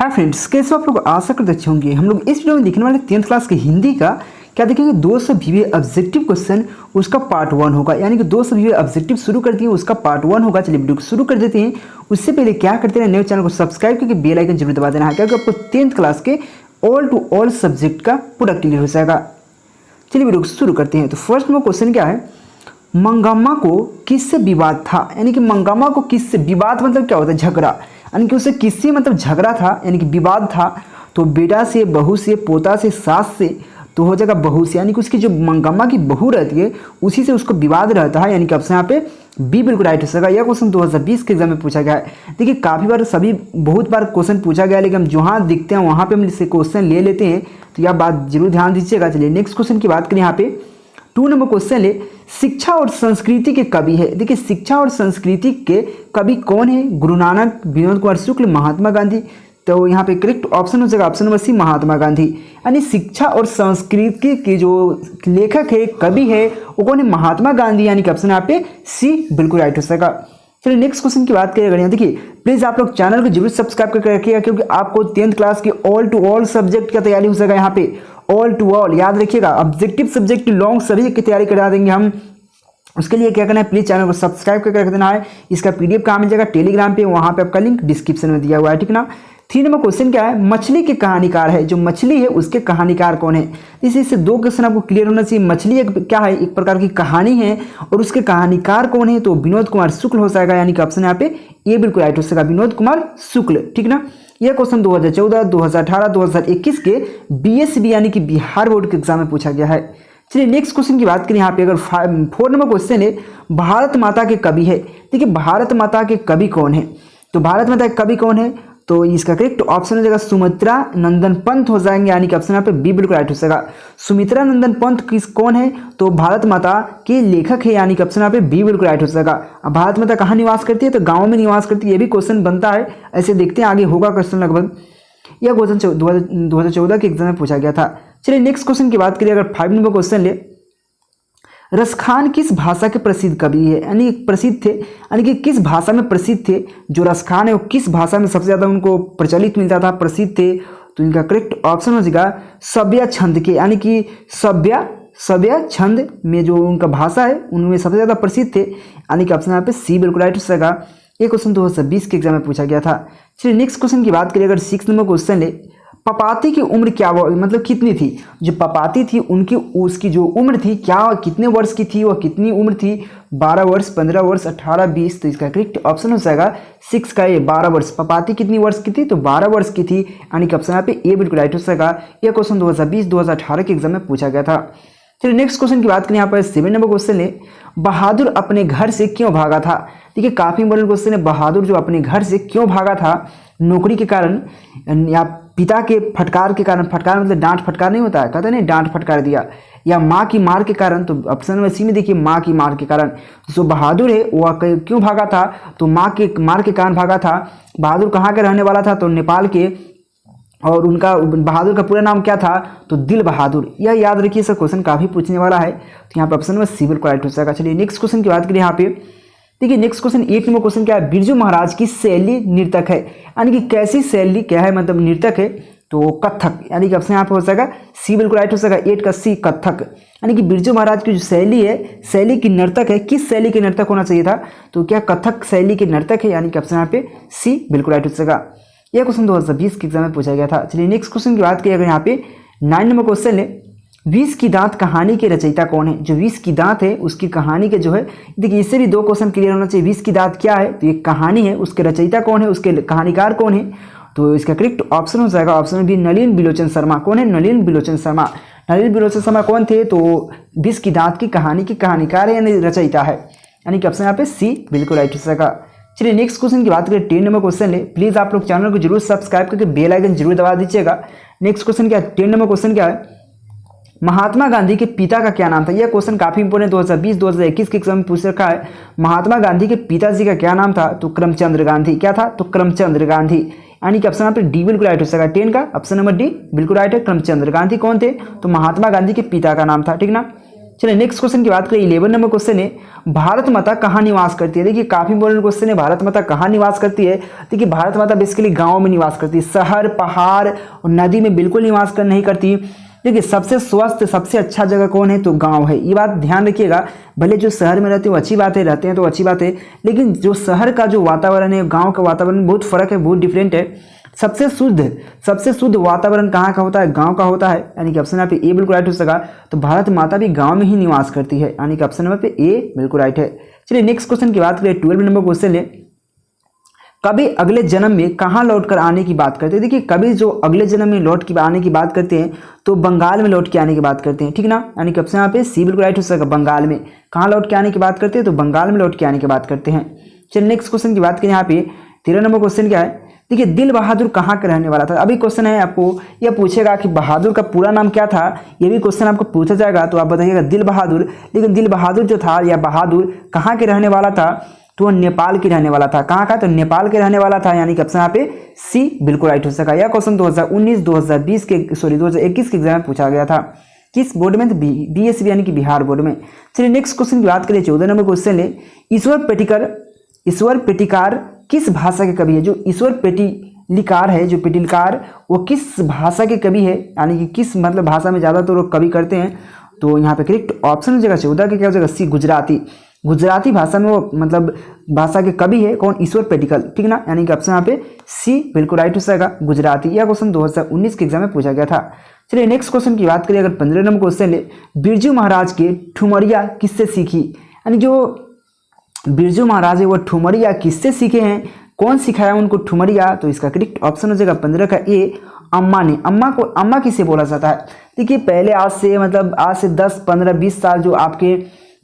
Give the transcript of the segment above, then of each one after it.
Hi friends, कैसे आप लोग आशा करते अच्छे होंगे। हम लोग इस वीडियो में देखने वाले 10th क्लास की हिंदी का क्या देखेंगे, 220 ऑब्जेक्टिव क्वेश्चन उसका पार्ट 1 होगा। यानी कि 220 ऑब्जेक्टिव शुरू कर दिए, उसका पार्ट 1 होगा। चलिए वीडियो को शुरू कर देते हैं। उससे पहले क्या करते हैं, नए चैनल को सब्सक्राइब करके बेल आइकन जरूर दबा देना है, क्योंकि आपको 10th क्लास के ऑल टू ऑल सब्जेक्ट का पूरा क्लियर हो जाएगा। चलिए वीडियो को शुरू करते हैं। तो फर्स्ट में क्वेश्चन क्या है, मंगम्मा को किससे विवाद था। यानी कि मंगम्मा को किससे विवाद मतलब क्या होता है, झगड़ा। यानी कि उसे किससे मतलब झगड़ा था, यानी कि विवाद था। तो बेटा से, बहू से, पोता से, सास से, तो हो जाएगा बहू से। यानी कि उसकी जो मंगम्मा की बहू रहती है उसी से उसको विवाद रहता है। यानी कि ऑप्शन यहाँ पे बी बिल्कुल राइट हो सकेगा। यह क्वेश्चन 2020 के एग्जाम में पूछा गया है। देखिए काफ़ी बार बहुत बार क्वेश्चन पूछा गया है, लेकिन हम जहाँ दिखते हैं वहाँ पे हम इससे क्वेश्चन ले लेते हैं। तो यह बात जरूर ध्यान दीजिएगा। चलिए नेक्स्ट क्वेश्चन की बात करें। यहाँ पे 2 नंबर क्वेश्चन है, शिक्षा और संस्कृति के कवि है। देखिए शिक्षा और संस्कृति के कवि कौन है, गुरु नानक, विनोद कुमार शुक्ल, महात्मा गांधी। तो यहाँ पे करेक्ट ऑप्शन हो जाएगा option number C, Mahatma Gandhi. यानी शिक्षा और संस्कृति के जो लेखक है, कवि है, वो कौन है, महात्मा गांधी। यानी कि ऑप्शन यहाँ पे सी बिल्कुल राइट हो जाएगा। चलिए नेक्स्ट क्वेश्चन की बात करें। अगर यहाँ देखिए प्लीज़ आप लोग चैनल को जरूर सब्सक्राइब करके रखिएगा, क्योंकि आपको 10th क्लास के ऑल टू ऑल सब्जेक्ट का तैयारी हो जाएगा। यहाँ पे ऑल टू ऑल याद रखिएगा, ऑब्जेक्टिव सब्जेक्ट लॉन्ग सभी की तैयारी करा देंगे हम। उसके लिए क्या करना है, प्लीज़ चैनल को सब्सक्राइब करके रख देना है। इसका पीडीएफ कहाँ मिल जाएगा, टेलीग्राम पे, वहाँ पे आपका लिंक डिस्क्रिप्शन में दिया हुआ है, ठीक ना। 3 नंबर क्वेश्चन क्या है, मछली के कहानीकार है। जो मछली है उसके कहानीकार कौन है। इससे 2 क्वेश्चन आपको क्लियर होना चाहिए। मछली एक क्या है, एक प्रकार की कहानी है, और उसके कहानीकार कौन है, तो विनोद कुमार शुक्ल हो जाएगा। यानी कि ऑप्शन यहाँ पे ए बिल्कुल राइट हो सकेगा, विनोद कुमार शुक्ल, ठीक ना। यह क्वेश्चन 2014, 2018, 2021 के बीएसबी यानी कि बिहार बोर्ड के एग्जाम में पूछा गया है। चलिए नेक्स्ट क्वेश्चन की बात करें। यहाँ पे अगर 4 नंबर क्वेश्चन है, भारत माता के कवि है। देखिए भारत माता के कवि कौन है, तो भारत माता के कवि कौन है, तो इसका करेक्ट ऑप्शन हो जाएगा सुमित्रा नंदन पंत हो जाएंगे। यानी कि ऑप्शन यहाँ पे बी बिल्कुल राइट हो जाएगा। सुमित्रा नंदन पंत किस कौन है, तो भारत माता के लेखक है। यानी कि ऑप्शन यहाँ पे बी बिल्कुल राइट हो जाएगा। अब भारत माता कहाँ निवास करती है, तो गाँव में निवास करती है। ये भी क्वेश्चन बनता है, ऐसे देखते हैं आगे होगा क्वेश्चन लगभग। यह क्वेश्चन 2014 के एग्जाम में पूछा गया था। चलिए नेक्स्ट क्वेश्चन की बात करिए। अगर 5 नंबर क्वेश्चन ले, रसखान किस भाषा के प्रसिद्ध कवि है। यानी प्रसिद्ध थे, यानी कि किस भाषा में प्रसिद्ध थे। जो रसखान है वो किस भाषा में सबसे ज़्यादा उनको प्रचलित मिलता था, प्रसिद्ध थे। तो इनका करेक्ट ऑप्शन हो जाएगा सभ्य छंद के। यानी कि सभ्य छंद में जो उनका भाषा है उनमें सबसे ज़्यादा प्रसिद्ध थे। यानी कि ऑप्शन यहाँ पे सी बिल्कुल राइट हो जाएगा। ये क्वेश्चन 2020 के एग्जाम में पूछा गया था। चलिए नेक्स्ट क्वेश्चन की बात करें। अगर 6 नंबर क्वेश्चन है, पपाती की उम्र क्या मतलब कितनी थी। जो पपाती थी उनकी उसकी जो उम्र थी क्या, कितने वर्ष की थी, वह कितनी उम्र थी, 12 वर्ष, 15 वर्ष, 18, 20। तो इसका करेक्ट ऑप्शन हो जाएगा 6 का ए, 12 वर्ष। पपाती कितनी वर्ष की थी, तो 12 वर्ष की थी। यानी कि ऑप्शन यहाँ पे ए बिल्कुल राइट हो जाएगा। यह क्वेश्चन 2020, 2018 के एग्जाम में पूछा गया था। चलिए नेक्स्ट क्वेश्चन की बात करें। यहाँ पर 7 नंबर क्वेश्चन है, बहादुर अपने घर से क्यों भागा था। देखिए काफी इंपॉर्टेंट क्वेश्चन है, बहादुर जो अपने घर से क्यों भागा था, नौकरी के कारण या पिता के फटकार के कारण। फटकार मतलब डांट फटकार नहीं होता है, कहते नहीं डांट फटकार दिया, या माँ की मार के कारण। तो ऑप्शन नंबर सी में देखिए माँ की मार के कारण। जो बहादुर है वह क्यों भागा था, तो माँ के मार के कारण भागा था। बहादुर कहाँ के रहने वाला था, तो नेपाल के, और उनका बहादुर का पूरा नाम क्या था, तो दिल बहादुर। यह याद रखिए, सर क्वेश्चन काफी पूछने वाला है। तो यहाँ पे ऑप्शन नंबर सी बिल्कुल राइट हो जाएगा। चलिए नेक्स्ट क्वेश्चन की बात करें। यहाँ पे देखिए नेक्स्ट क्वेश्चन 8 नंबर क्वेश्चन क्या है, बिरजू महाराज की शैली नृतक है। यानी कि कैसी शैली क्या है, मतलब नृतक है, तो कथक। यानी कि ऑप्शन यहाँ पे हो जाएगा सी बिल्कुल राइट हो जाएगा, 8 का सी, कथक। यानी कि बिरजू महाराज की जो शैली है, शैली की नर्तक है, किस शैली के नर्तक होना चाहिए था, तो क्या कथक शैली के नर्तक है। यानी कि ऑप्शन यहाँ पे सी बिल्कुल राइट हो जाएगा। यह क्वेश्चन 2020 के एग्जाम में पूछा गया था। चलिए नेक्स्ट क्वेश्चन की बात करें। अगर यहाँ पे 9 नंबर क्वेश्चन है, 20 की दांत कहानी के रचयिता कौन है। जो 20 की दांत है उसकी कहानी के जो है, देखिए इससे भी 2 क्वेश्चन क्लियर होना चाहिए। 20 की दांत क्या है, तो ये कहानी है, उसके रचयिता कौन है, उसके कहानीकार कौन है। तो इसका करेक्ट ऑप्शन हो जाएगा ऑप्शन बी, नलिन बिलोचन शर्मा। कौन है, नलिन बिलोचन शर्मा। नलिन बिलोचन शर्मा कौन थे, तो 20 की दांत की कहानी के कहानीकार है, यानी रचयिता है। यानी कि ऑप्शन यहाँ पे सी बिल्कुल राइट हो जाएगा। चलिए नेक्स्ट क्वेश्चन की बात करें। 10 नंबर क्वेश्चन है, प्लीज आप लोग चैनल को जरूर सब्सक्राइब करके बेल आइकन जरूर दबा दीजिएगा। नेक्स्ट क्वेश्चन क्या है, 10 नंबर क्वेश्चन क्या है, महात्मा गांधी के पिता का क्या नाम था। यह क्वेश्चन काफी इंपोर्टेंट 2020, 2021 के एग्जाम में पूछ रखा है। महात्मा गांधी के पिताजी का क्या नाम था, तो करमचंद गांधी। क्या था, तो करमचंद गांधी। यानी कि ऑप्शन यहाँ पे डी बिल्कुल राइट हो जाएगा। 10 का ऑप्शन नंबर डी बिल्कुल राइट है। करमचंद गांधी कौन थे, तो महात्मा गांधी के पिता का नाम था, ठीक ना। चलिए नेक्स्ट क्वेश्चन की बात करें। 11 नंबर क्वेश्चन है, भारत माता कहाँ निवास करती है। देखिए काफी इंपॉर्टेंट क्वेश्चन है, भारत माता कहाँ निवास करती है। देखिए भारत माता बेसिकली गाँव में निवास करती है, शहर पहाड़ और नदी में बिल्कुल निवास कर नहीं करती। देखिए सबसे स्वस्थ सबसे अच्छा जगह कौन है, तो गांव है। ये बात ध्यान रखिएगा, भले जो शहर में रहते हैं वो अच्छी बात है, रहते हैं तो अच्छी बात है, लेकिन जो शहर का जो वातावरण है गांव का वातावरण बहुत फर्क है, बहुत डिफरेंट है। सबसे शुद्ध वातावरण कहाँ का होता है, गांव का होता है, यानी कि ऑप्शन यहाँ पे ए बिल्कुल राइट हो सका। तो भारत माता भी गांव में ही निवास करती है, यानी कि ऑप्शन नंबर पे ए बिल्कुल राइट है। चलिए नेक्स्ट क्वेश्चन की बात करें। 12 नंबर क्वेश्चन है, कभी अगले जन्म में कहाँ लौट कर आने की बात करते हैं। देखिए कभी जो अगले जन्म में लौट के आने की बात करते हैं तो बंगाल में लौट के आने की बात करते हैं, ठीक ना, यानी कि ऑप्शन यहाँ पे सी बिल्कुल राइट हो सकेगा। बंगाल में कहाँ लौट के आने की बात करते हैं, तो बंगाल में लौट के आने की बात करते हैं। चलिए नेक्स्ट क्वेश्चन की बात करें। यहाँ पे 13 नंबर क्वेश्चन क्या है, देखिए दिल बहादुर कहाँ का रहने वाला था। अभी क्वेश्चन है आपको यह पूछेगा कि बहादुर का पूरा नाम क्या था, ये भी क्वेश्चन आपको पूछा जाएगा, तो आप बताइएगा दिल बहादुर। लेकिन दिल बहादुर जो था या बहादुर कहाँ के रहने वाला था, तो वह नेपाल के रहने वाला था। कहाँ का, तो नेपाल के रहने वाला था, यानी कि ऑप्शन यहाँ पे सी बिल्कुल राइट हो सका। यह क्वेश्चन 2019-2020 के 2021 के एग्जाम में पूछा गया था। किस बोर्ड में, तो बीएसबी यानी कि बिहार बोर्ड में। चलिए नेक्स्ट क्वेश्चन की बात करें। 14 नंबर क्वेश्चन है, ईश्वर पेटिकार किस भाषा के कवि है। जो ईश्वर पेटिलिकार है, जो पेटिलकार, वो किस भाषा के कवि है, यानी कि किस मतलब भाषा में ज़्यादातर लोग कवि करते हैं। तो यहाँ पे करेक्ट ऑप्शन हो जाएगा 14 के क्या हो जाएगा, सी गुजराती भाषा में वो मतलब भाषा के कवि है कौन, ईश्वर पेटिकल, ठीक ना, यानी कि ऑप्शन यहाँ पे सी बिल्कुल राइट हो जाएगा, गुजराती। यह क्वेश्चन 2019 के एग्जाम में पूछा गया था। चलिए नेक्स्ट क्वेश्चन की बात करें। अगर 15 नंबर क्वेश्चन है, बिरजू महाराज के ठुमरिया किससे सीखी, यानी जो बिरजू महाराज है वो ठुमरिया किससे सीखे हैं, कौन सिखाया उनको ठुमरिया। तो इसका करेक्ट ऑप्शन हो जाएगा 15 का ए, अम्मा ने। अम्मा किसे बोला जाता है। देखिए पहले आज से 10, 15, 20 साल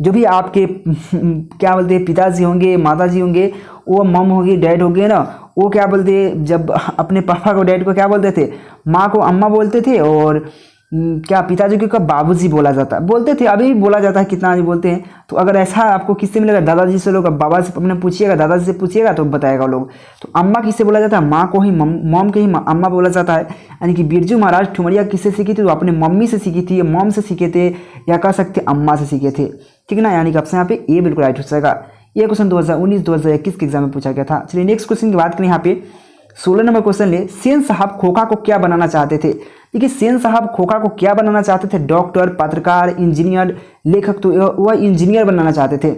जो भी आपके क्या बोलते हैं पिताजी होंगे, माताजी होंगे, वो मम होगी, डैड होंगे ना, वो क्या बोलते, जब अपने पापा को डैड को क्या बोलते थे, माँ को अम्मा बोलते थे, और क्या पिताजी को बाबूजी बोलते थे। अभी भी बोला जाता है, कितना भी बोलते हैं। तो अगर ऐसा आपको किससे मिलेगा, दादाजी से लोग, बाबा से अपने पूछिएगा, दादाजी से पूछिएगा तो बताएगा लोग। तो अम्मा किससे बोला जाता है, माँ को ही, मॉम के ही अम्मा बोला जाता है। यानी कि बिरजू महाराज ठुमरिया किससे सीखी थी, तो अपने मम्मी से सीखी थी, मॉम से सीखे थे, या कह सकते अम्मा से सीखे थे, ठीक ना, यानी कि ऑप्शन यहाँ पे ए बिल्कुल राइट हो जाएगा। ये क्वेश्चन 2019-2021 के एग्जाम में पूछा गया था। चलिए नेक्स्ट क्वेश्चन की बात करें। यहाँ पे 16 नंबर क्वेश्चन ले, सेन साहब खोखा को क्या बनाना चाहते थे। देखिए सेन साहब खोखा को क्या बनाना चाहते थे, डॉक्टर, पत्रकार, इंजीनियर, लेखक। तो वह इंजीनियर बनाना चाहते थे।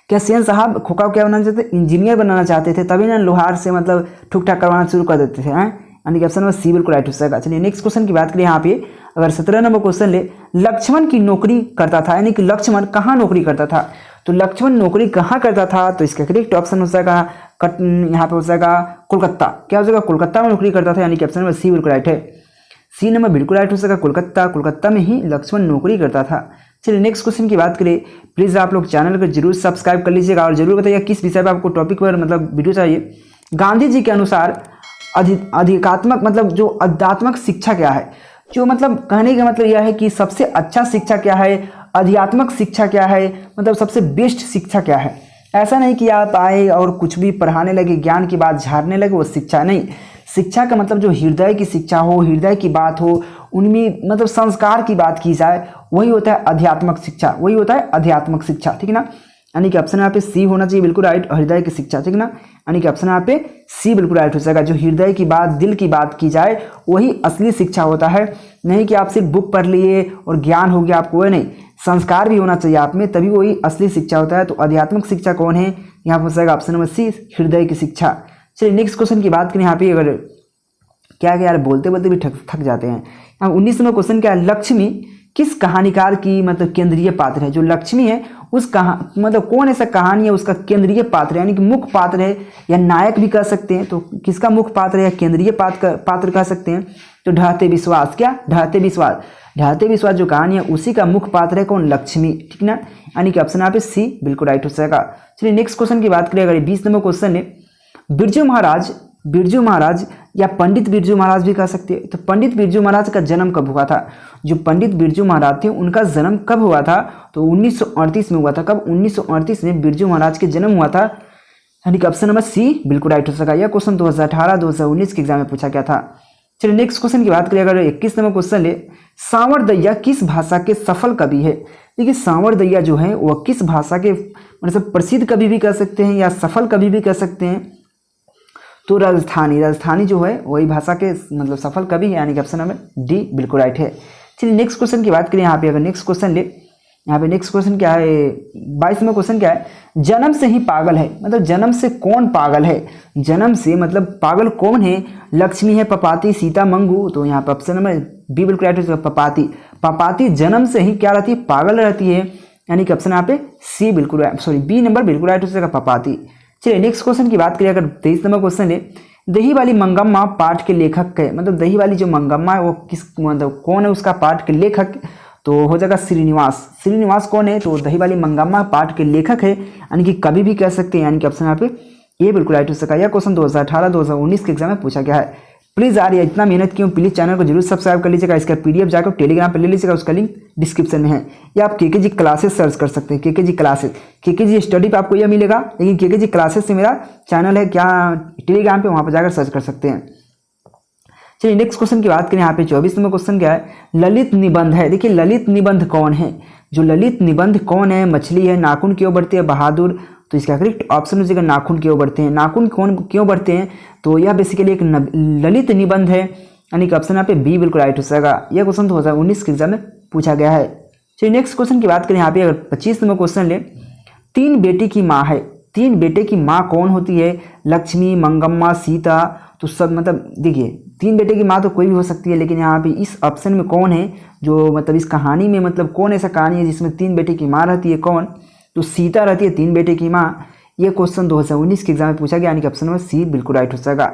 क्या सेन साहब खोखा को क्या बनाना चाहते थे, इंजीनियर बनाना चाहते थे, तभी ना लोहार से मतलब ठुक ठाक करवाना शुरू कर देते थे, यानी कि ऑप्शन नंबर सी बिल्कुल राइट हो जाएगा। चलिए नेक्स्ट क्वेश्चन की बात करें। यहाँ पे अगर 17 नंबर क्वेश्चन ले, लक्ष्मण की नौकरी करता था, यानी कि लक्ष्मण कहाँ नौकरी करता था। तो लक्ष्मण नौकरी कहाँ करता था, तो इसका करेक्ट ऑप्शन हो जाएगा यहाँ पे हो जाएगा कोलकाता। क्या हो जाएगा, कोलकाता में नौकरी करता था, यानी कि ऑप्शन नंबर सी बिल्कुल राइट है। सी नंबर बिल्कुल राइट हो जाएगा, कोलकाता में ही लक्ष्मण नौकरी करता था। चलिए नेक्स्ट क्वेश्चन की बात करें। प्लीज़ आप लोग चैनल को जरूर सब्सक्राइब कर लीजिएगा और जरूर बताइए किस विषय पर आपको टॉपिक पर मतलब वीडियो चाहिए। गांधी जी के अनुसार अधिकात्मक मतलब जो आध्यात्मक शिक्षा क्या है, जो मतलब कहने का मतलब यह है कि सबसे अच्छा शिक्षा क्या है, आध्यात्मक शिक्षा क्या है, मतलब सबसे बेस्ट शिक्षा क्या है। ऐसा नहीं कि आप आए और कुछ भी पढ़ाने लगे, ज्ञान की बात झाड़ने लगे, वो शिक्षा नहीं। शिक्षा का मतलब जो हृदय की शिक्षा हो, हृदय की बात हो, उनमें मतलब संस्कार की बात की जाए, वही होता है आध्यात्मक शिक्षा, वही होता है आध्यात्मक शिक्षा, ठीक ना, यानी कि ऑप्शन यहाँ पे सी होना चाहिए बिल्कुल राइट, हृदय की शिक्षा, ठीक ना, यानी कि ऑप्शन यहाँ पे सी बिल्कुल राइट हो जाएगा। जो हृदय की बात, दिल की बात की जाए, वही असली शिक्षा होता है। नहीं कि आप सिर्फ बुक पढ़ लिए और ज्ञान हो गया आपको, वह नहीं, संस्कार भी होना चाहिए आप में, तभी वही असली शिक्षा होता है। तो आध्यात्मिक शिक्षा कौन है, यहाँ पर हो जाएगा ऑप्शन नंबर सी, हृदय की शिक्षा। चलिए नेक्स्ट क्वेश्चन की बात करें। यहाँ पे अगर क्या यार बोलते बोलते भी थक जाते हैं। यहाँ 19 नंबर क्वेश्चन क्या है, लक्ष्मी किस कहानीकार की मतलब केंद्रीय पात्र है। जो लक्ष्मी है उस मतलब कौन ऐसा कहानी है उसका केंद्रीय पात्र है, यानी कि मुख्य पात्र है या नायक भी कह सकते हैं। तो किसका मुख्य पात्र है या केंद्रीय पात्र कह सकते हैं। तो ढहते विश्वास, क्या ढहते विश्वास जो कहानी है उसी का मुख्य पात्र है कौन, लक्ष्मी, ठीक ना, यानी कि ऑप्शन यहाँ पे सी बिल्कुल राइट हो जाएगा। चलिए नेक्स्ट क्वेश्चन की बात करें। अगर 20 नंबर क्वेश्चन है, बिरजू महाराज या पंडित बिरजू महाराज भी कह सकते हैं। तो पंडित बिरजू महाराज का जन्म कब हुआ था। जो पंडित बिरजू महाराज थे उनका जन्म कब हुआ था, तो 1938 में हुआ था। कब, 1938 में बिरजू महाराज के जन्म हुआ था, यानी कि ऑप्शन नंबर सी बिल्कुल राइट हो सका। यह क्वेश्चन 2018-2019 के एग्जाम में पूछा गया था। चलिए नेक्स्ट क्वेश्चन की बात करें, अगर 21 नंबर क्वेश्चन ले, सांवरदैया किस भाषा के सफल कवि है। देखिए सांवरदैया जो है वह किस भाषा के मतलब प्रसिद्ध कवि भी कह सकते हैं या सफल कवि भी कह सकते हैं, तो राजस्थानी जो है वही भाषा के मतलब सफल कवि है, यानी कि ऑप्शन नंबर डी बिल्कुल राइट है। चलिए नेक्स्ट क्वेश्चन की बात करें यहाँ पे, अगर नेक्स्ट क्वेश्चन ले, यहाँ पे नेक्स्ट क्वेश्चन क्या है, 22 में क्वेश्चन क्या है, जन्म से ही पागल है, मतलब जन्म से कौन पागल है, जन्म से मतलब पागल कौन है, लक्ष्मी है, पपाती, सीता, मंगू, तो यहाँ पर ऑप्शन नंबर बी बिल्कुल राइट है, पपाती जन्म से ही क्या रहती है, पागल रहती है, यानी कि ऑप्शन यहाँ पे सी बिल्कुल सॉरी बी नंबर बिल्कुल राइट हो जाएगा, पपाती। चलिए नेक्स्ट क्वेश्चन की बात करें, अगर 23 नंबर क्वेश्चन है, दही वाली मंगम्मा पाठ के लेखक है, मतलब दही वाली जो मंगम्मा है वो किस मतलब कौन है उसका पाठ के लेखक, तो हो जाएगा श्रीनिवास कौन है, तो दही वाली मंगम्मा पाठ के लेखक है, यानी कि कभी भी कह सकते हैं, यानी कि ऑप्शन यहाँ पे ये बिल्कुल राइट हो सका। यह क्वेश्चन 2018-2019 के एग्जाम में पूछा गया है। प्लीज़ यार ये इतना मेहनत क्यों, प्लीज़ चैनल को जरूर सब्सक्राइब कर लीजिएगा, इसका पीडीएफ जाकर टेलीग्राम पर ले लीजिएगा, उसका लिंक डिस्क्रिप्शन में है, या आप केकेजी क्लासेस सर्च कर सकते हैं, केकेजी क्लासेस, केकेजी स्टडी पे आपको यह मिलेगा, लेकिन केकेजी क्लासेस से मेरा चैनल है क्या टेलीग्राम पे, वहाँ पर जाकर सर्च कर सकते हैं। चलिए नेक्स्ट क्वेश्चन की बात करें, यहाँ पे 24 नंबर क्वेश्चन क्या है, ललित निबंध है। देखिए ललित निबंध कौन है, जो ललित निबंध कौन है, मछली है, नाखून क्यों बढ़ते हैं, बहादुर, तो इसका करेक्ट ऑप्शन हो जाएगा नाखून क्यों बढ़ते हैं, नाखून कौन क्यों बढ़ते हैं, तो यह बेसिकली एक ललित निबंध है, यानी कि ऑप्शन यहाँ पे बी बिल्कुल राइट हो जाएगा। यह क्वेश्चन 2019 के एग्जाम में पूछा गया है। चलिए नेक्स्ट क्वेश्चन की बात करें, यहाँ पे अगर 25 नंबर क्वेश्चन ले, तीन बेटे की माँ है, तीन बेटे की माँ कौन होती है, लक्ष्मी, मंगम्मा, सीता, तो सब मतलब देखिए तीन बेटे की माँ तो कोई भी हो सकती है, लेकिन यहाँ पे इस ऑप्शन में कौन है जो मतलब इस कहानी में मतलब कौन ऐसा कहानी है जिसमें तीन बेटे की माँ रहती है, कौन, तो सीता रहती है तीन बेटे की माँ। ये क्वेश्चन 2019 के एग्जाम में पूछा गया, यानी कि ऑप्शन नंबर सी बिल्कुल राइट हो जाएगा।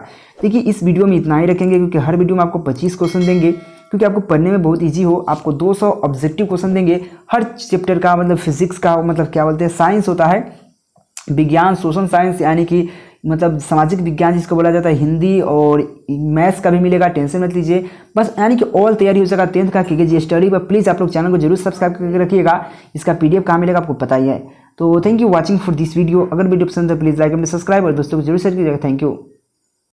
देखिए इस वीडियो में इतना ही रखेंगे, क्योंकि हर वीडियो में आपको 25 क्वेश्चन देंगे, क्योंकि आपको पढ़ने में बहुत ईजी हो, आपको 200 ऑब्जेक्टिव क्वेश्चन देंगे हर चैप्टर का, मतलब फिजिक्स का, मतलब क्या बोलते हैं साइंस होता है, विज्ञान, सोशल साइंस, यानी कि मतलब सामाजिक विज्ञान जिसको बोला जाता है, हिंदी और मैथ्स का भी मिलेगा, टेंशन मत लीजिए बस, यानी कि ऑल तैयारी हो जाएगा 10th का केकेजी स्टडी पर। प्लीज़ आप लोग चैनल को जरूर सब्सक्राइब करके रखिएगा, इसका पीडीएफ कहाँ मिलेगा आपको पता ही है। तो thank you watching for this video, अगर वीडियो पसंद है प्लीज़ लाइक एंड सब्सक्राइब, और दोस्तों को जरूर शेयर कीजिएगा। Thank you.